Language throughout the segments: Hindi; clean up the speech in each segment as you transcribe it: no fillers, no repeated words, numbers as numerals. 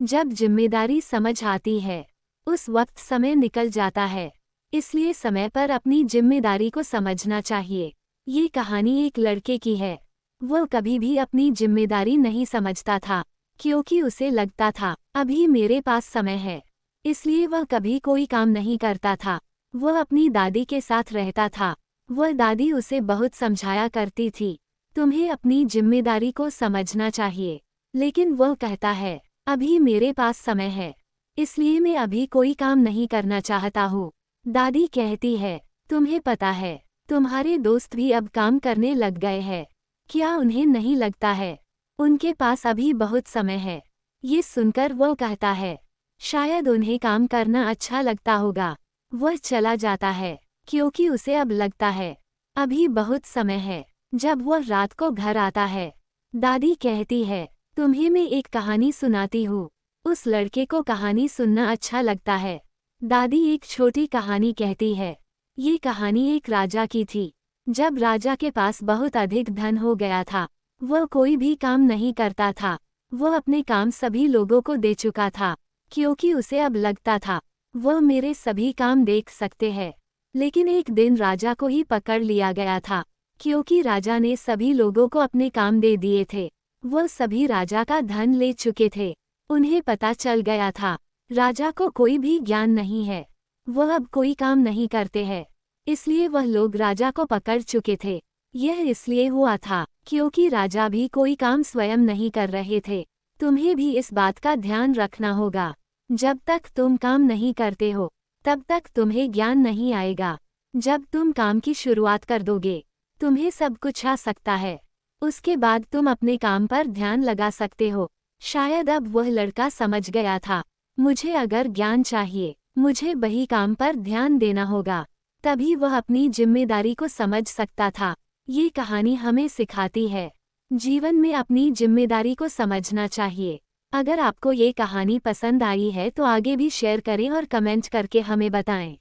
जब जिम्मेदारी समझ आती है उस वक्त समय निकल जाता है, इसलिए समय पर अपनी जिम्मेदारी को समझना चाहिए। ये कहानी एक लड़के की है। वह कभी भी अपनी जिम्मेदारी नहीं समझता था, क्योंकि उसे लगता था अभी मेरे पास समय है, इसलिए वह कभी कोई काम नहीं करता था। वह अपनी दादी के साथ रहता था। वह दादी उसे बहुत समझाया करती थी, तुम्हें अपनी जिम्मेदारी को समझना चाहिए। लेकिन वह कहता है अभी मेरे पास समय है, इसलिए मैं अभी कोई काम नहीं करना चाहता हूँ। दादी कहती है तुम्हें पता है तुम्हारे दोस्त भी अब काम करने लग गए हैं, क्या उन्हें नहीं लगता है उनके पास अभी बहुत समय है? ये सुनकर वह कहता है शायद उन्हें काम करना अच्छा लगता होगा। वह चला जाता है क्योंकि उसे अब लगता है अभी बहुत समय है। जब वह रात को घर आता है, दादी कहती है तुम्हें मैं एक कहानी सुनाती हूँ। उस लड़के को कहानी सुनना अच्छा लगता है। दादी एक छोटी कहानी कहती है। ये कहानी एक राजा की थी। जब राजा के पास बहुत अधिक धन हो गया था, वह कोई भी काम नहीं करता था। वह अपने काम सभी लोगों को दे चुका था, क्योंकि उसे अब लगता था वह मेरे सभी काम देख सकते हैं। लेकिन एक दिन राजा को ही पकड़ लिया गया था, क्योंकि राजा ने सभी लोगों को अपने काम दे दिए थे। वह सभी राजा का धन ले चुके थे। उन्हें पता चल गया था राजा को कोई भी ज्ञान नहीं है, वह अब कोई काम नहीं करते हैं, इसलिए वह लोग राजा को पकड़ चुके थे। यह इसलिए हुआ था क्योंकि राजा भी कोई काम स्वयं नहीं कर रहे थे। तुम्हें भी इस बात का ध्यान रखना होगा, जब तक तुम काम नहीं करते हो तब तक तुम्हें ज्ञान नहीं आएगा। जब तुम काम की शुरुआत कर दोगे, तुम्हें सब कुछ आ सकता है। उसके बाद तुम अपने काम पर ध्यान लगा सकते हो। शायद अब वह लड़का समझ गया था, मुझे अगर ज्ञान चाहिए, मुझे वही काम पर ध्यान देना होगा, तभी वह अपनी जिम्मेदारी को समझ सकता था। ये कहानी हमें सिखाती है जीवन में अपनी जिम्मेदारी को समझना चाहिए। अगर आपको ये कहानी पसंद आई है तो आगे भी शेयर करें और कमेंट करके हमें बताएं।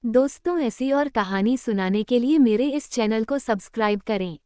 दोस्तों, ऐसी और कहानी सुनाने के लिए मेरे इस चैनल को सब्सक्राइब करें।